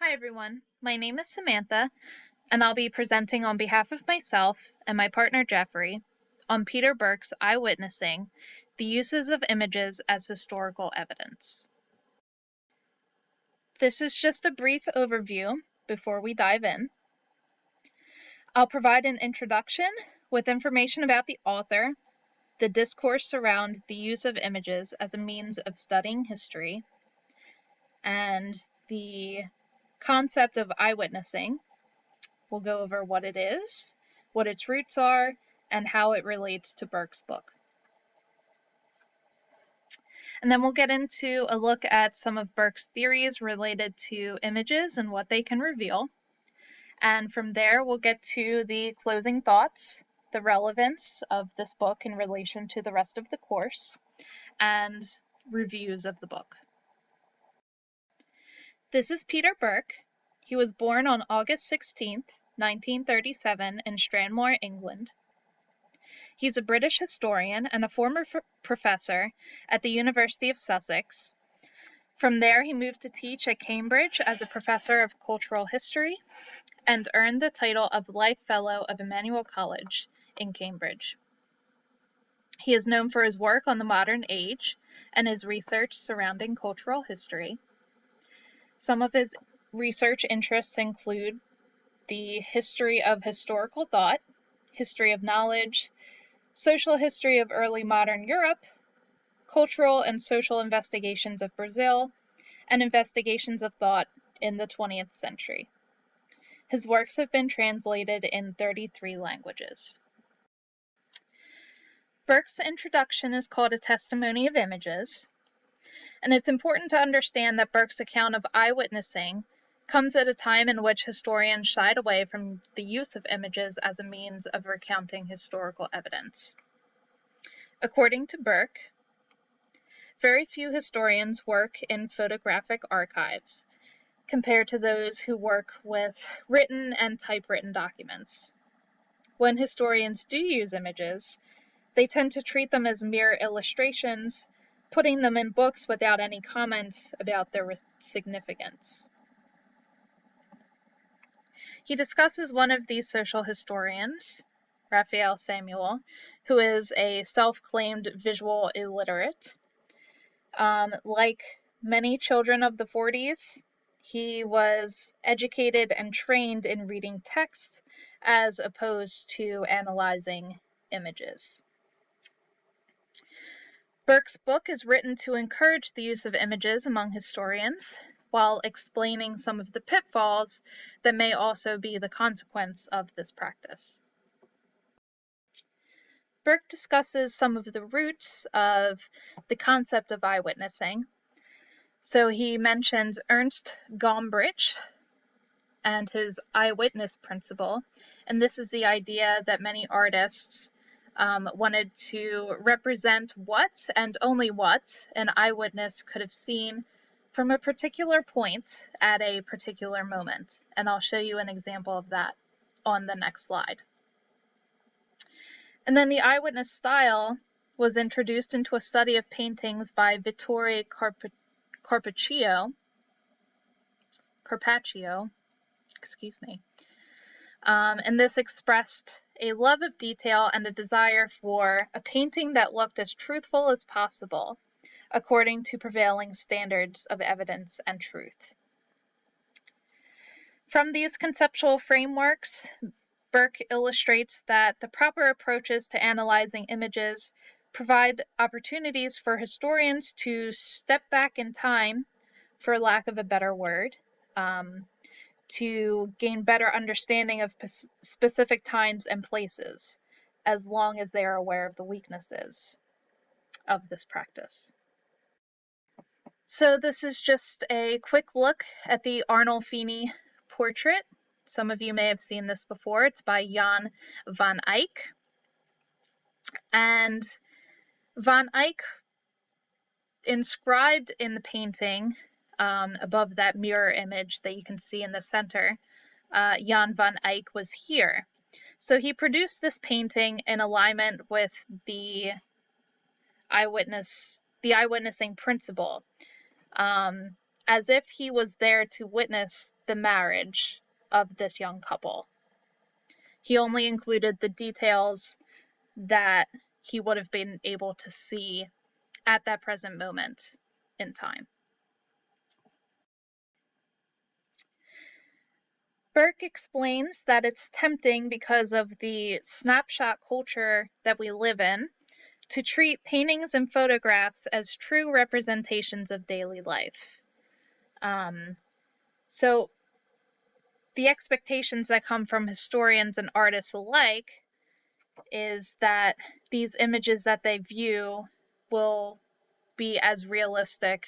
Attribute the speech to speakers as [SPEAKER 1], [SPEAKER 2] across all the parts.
[SPEAKER 1] Hi everyone, my name is Samantha, and I'll be presenting on behalf of myself and my partner Jeffrey on Peter Burke's Eyewitnessing, the Uses of Images as Historical Evidence. This is just a brief overview before we dive in. I'll provide an introduction with information about the author, the discourse around the use of images as a means of studying history, and the concept of eyewitnessing. We'll go over what it is, what its roots are, and how it relates to Burke's book. And then we'll get into a look at some of Burke's theories related to images and what they can reveal. And from there, we'll get to the closing thoughts, the relevance of this book in relation to the rest of the course, and reviews of the book. This is Peter Burke. He was born on August 16th, 1937 in Stranmore, England. He's a British historian and a former professor at the University of Sussex. From there, he moved to teach at Cambridge as a professor of cultural history and earned the title of Life Fellow of Emmanuel College in Cambridge. He is known for his work on the modern age and his research surrounding cultural history. Some of his research interests include the history of historical thought, history of knowledge, social history of early modern Europe, cultural and social investigations of Brazil, and investigations of thought in the 20th century. His works have been translated in 33 languages. Burke's introduction is called A Testimony of Images, and it's important to understand that Burke's account of eyewitnessing comes at a time in which historians shied away from the use of images as a means of recounting historical evidence. According to Burke, very few historians work in photographic archives compared to those who work with written and typewritten documents. When historians do use images, they tend to treat them as mere illustrations, putting them in books without any comments about their significance. He discusses one of these social historians, Raphael Samuel, who is a self-claimed visual illiterate. Like many children of the 40s, he was educated and trained in reading text as opposed to analyzing images. Burke's book is written to encourage the use of images among historians, while explaining some of the pitfalls that may also be the consequence of this practice. Burke discusses some of the roots of the concept of eyewitnessing. So he mentions Ernst Gombrich and his eyewitness principle, and this is the idea that many artists wanted to represent what and only what an eyewitness could have seen from a particular point at a particular moment, and I'll show you an example of that on the next slide. And then the eyewitness style was introduced into a study of paintings by Vittore Carpaccio, and this expressed a love of detail and a desire for a painting that looked as truthful as possible, according to prevailing standards of evidence and truth. From these conceptual frameworks, Burke illustrates that the proper approaches to analyzing images provide opportunities for historians to step back in time, for lack of a better word, to gain better understanding of specific times and places, as long as they are aware of the weaknesses of this practice. So this is just a quick look at the Arnolfini portrait. Some of you may have seen this before. It's by Jan van Eyck. And van Eyck inscribed in the painting, above that mirror image that you can see in the center, Jan van Eyck was here. So he produced this painting in alignment with the eyewitnessing principle. as if he was there to witness the marriage of this young couple. He only included the details that he would have been able to see at that present moment in time. Burke explains that it's tempting because of the snapshot culture that we live in to treat paintings and photographs as true representations of daily life. So the expectations that come from historians and artists alike is that these images that they view will be as realistic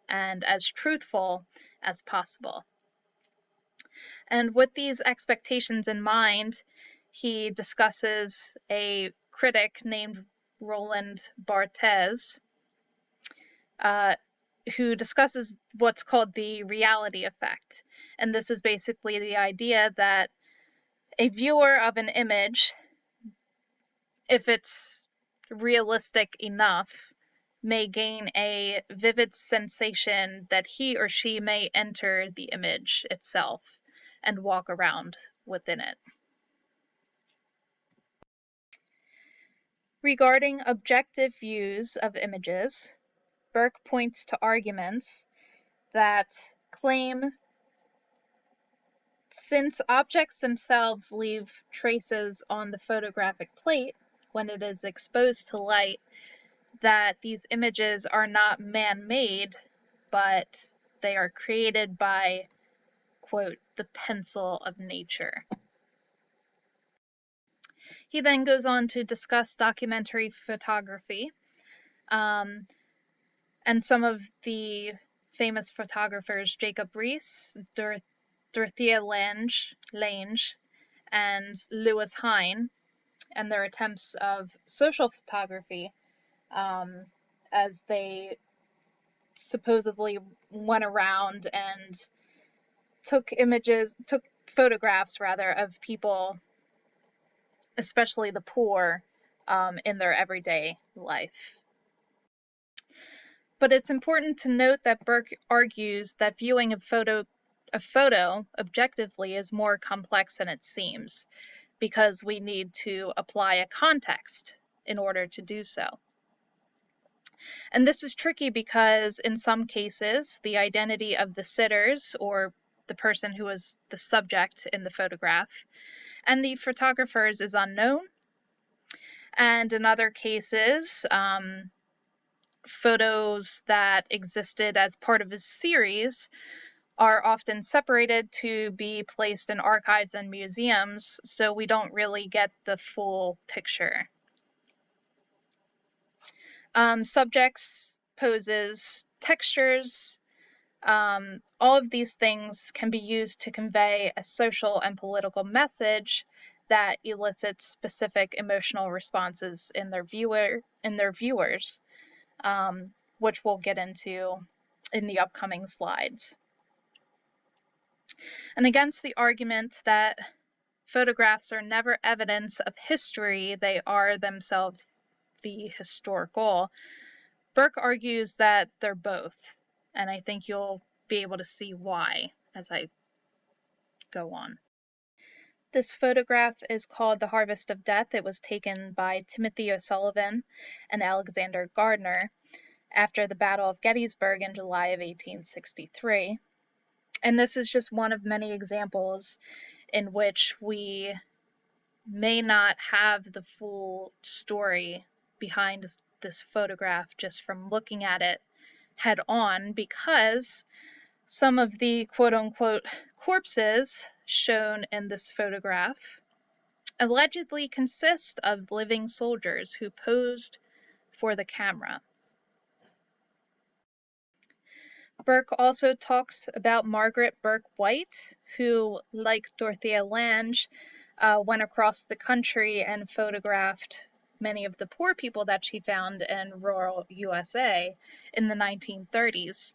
[SPEAKER 1] and as truthful as possible. And with these expectations in mind, he discusses a critic named Roland Barthes, who discusses what's called the reality effect. And this is basically the idea that a viewer of an image, if it's realistic enough, may gain a vivid sensation that he or she may enter the image itself and walk around within it. Regarding objective views of images, Burke points to arguments that claim since objects themselves leave traces on the photographic plate when it is exposed to light, that these images are not man-made, but they are created by, quote, the pencil of nature. He then goes on to discuss documentary photography, and some of the famous photographers, Jacob Riis, Dorothea Lange, and Lewis Hine, and their attempts of social photography, as they supposedly went around and took photographs of people, especially the poor, in their everyday life. But it's important to note that Burke argues that viewing a photo objectively is more complex than it seems, because we need to apply a context in order to do so. And this is tricky because in some cases, the identity of the sitters, or the person who is the subject in the photograph, and the photographers is unknown. And in other cases, photos that existed as part of a series are often separated to be placed in archives and museums, so we don't really get the full picture. Subjects, poses, textures, all of these things can be used to convey a social and political message that elicits specific emotional responses in their viewers, which we'll get into in the upcoming slides. And against the argument that photographs are never evidence of history, they are themselves the historical, Burke argues that they're both, and I think you'll be able to see why as I go on. This photograph is called The Harvest of Death. It was taken by Timothy O'Sullivan and Alexander Gardner after the Battle of Gettysburg in July of 1863. And this is just one of many examples in which we may not have the full story behind this photograph just from looking at it head on, because some of the quote-unquote corpses shown in this photograph allegedly consist of living soldiers who posed for the camera. Burke also talks about Margaret Burke White, who, like Dorothea Lange, went across the country and photographed many of the poor people that she found in rural USA in the 1930s.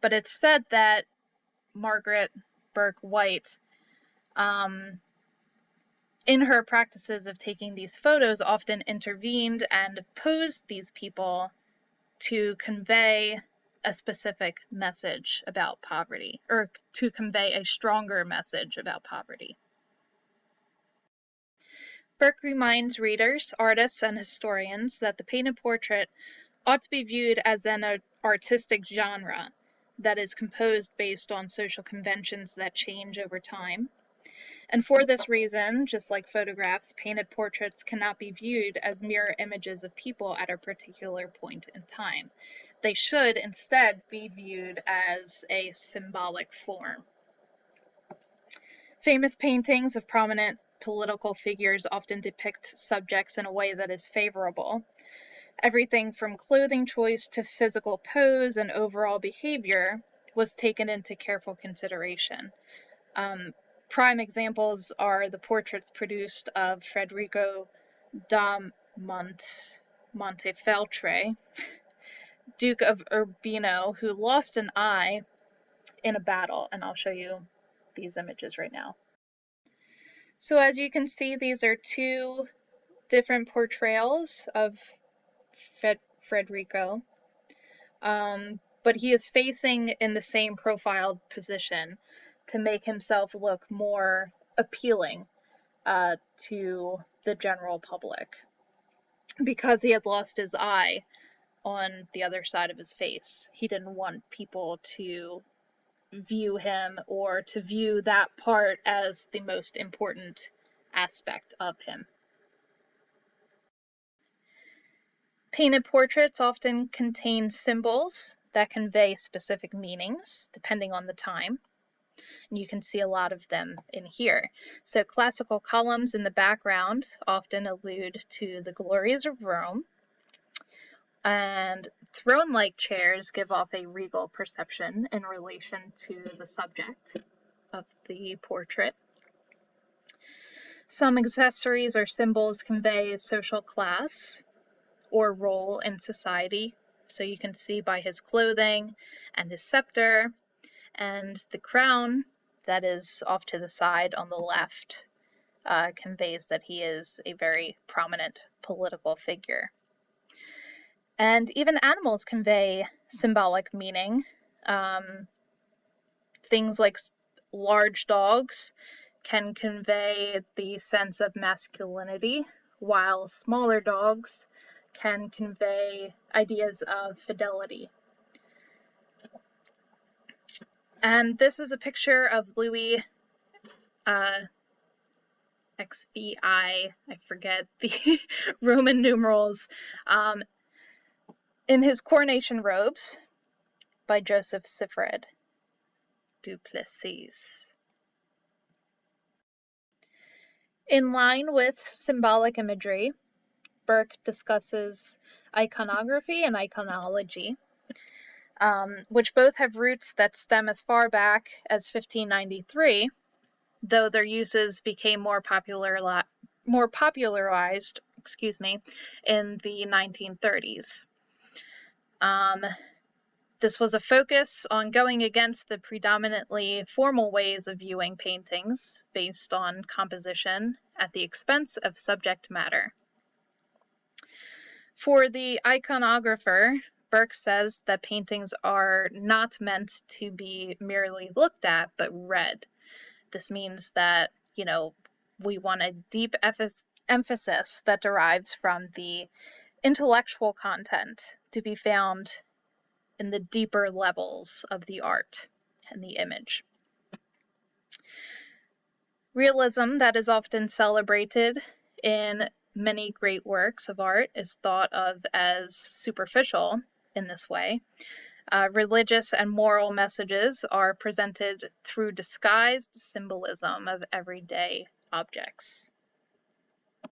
[SPEAKER 1] But it's said that Margaret Burke White, in her practices of taking these photos, often intervened and posed these people to convey a specific message about poverty, or to convey a stronger message about poverty. Burke reminds readers, artists, and historians that the painted portrait ought to be viewed as an artistic genre that is composed based on social conventions that change over time. And for this reason, just like photographs, painted portraits cannot be viewed as mirror images of people at a particular point in time. They should instead be viewed as a symbolic form. Famous paintings of prominent political figures often depict subjects in a way that is favorable. Everything from clothing choice to physical pose and overall behavior was taken into careful consideration. Prime examples are the portraits produced of Federico da Montefeltro, Duke of Urbino, who lost an eye in a battle, and I'll show you these images right now. So as you can see, these are two different portrayals of Federico, but he is facing in the same profiled position to make himself look more appealing to the general public, because he had lost his eye on the other side of his face. He didn't want people to view him or to view that part as the most important aspect of him. Painted portraits often contain symbols that convey specific meanings depending on the time. And you can see a lot of them in here. So classical columns in the background often allude to the glories of Rome, and throne-like chairs give off a regal perception in relation to the subject of the portrait. Some accessories or symbols convey social class or role in society. So you can see by his clothing and his scepter, and the crown that is off to the side on the left conveys that he is a very prominent political figure. And even animals convey symbolic meaning. Things like large dogs can convey the sense of masculinity, while smaller dogs can convey ideas of fidelity. And this is a picture of Louis XVI, I forget the Roman numerals, in his coronation robes by Joseph Siffred Duplessis. In line with symbolic imagery, Burke discusses iconography and iconology, which both have roots that stem as far back as 1593, though their uses became more popularized in the 1930s. This was a focus on going against the predominantly formal ways of viewing paintings based on composition at the expense of subject matter. For the iconographer, Burke says that paintings are not meant to be merely looked at, but read. This means that, we want a deep emphasis that derives from the intellectual content to be found in the deeper levels of the art and the image. Realism, that is often celebrated in many great works of art, is thought of as superficial in this way. Religious and moral messages are presented through disguised symbolism of everyday objects.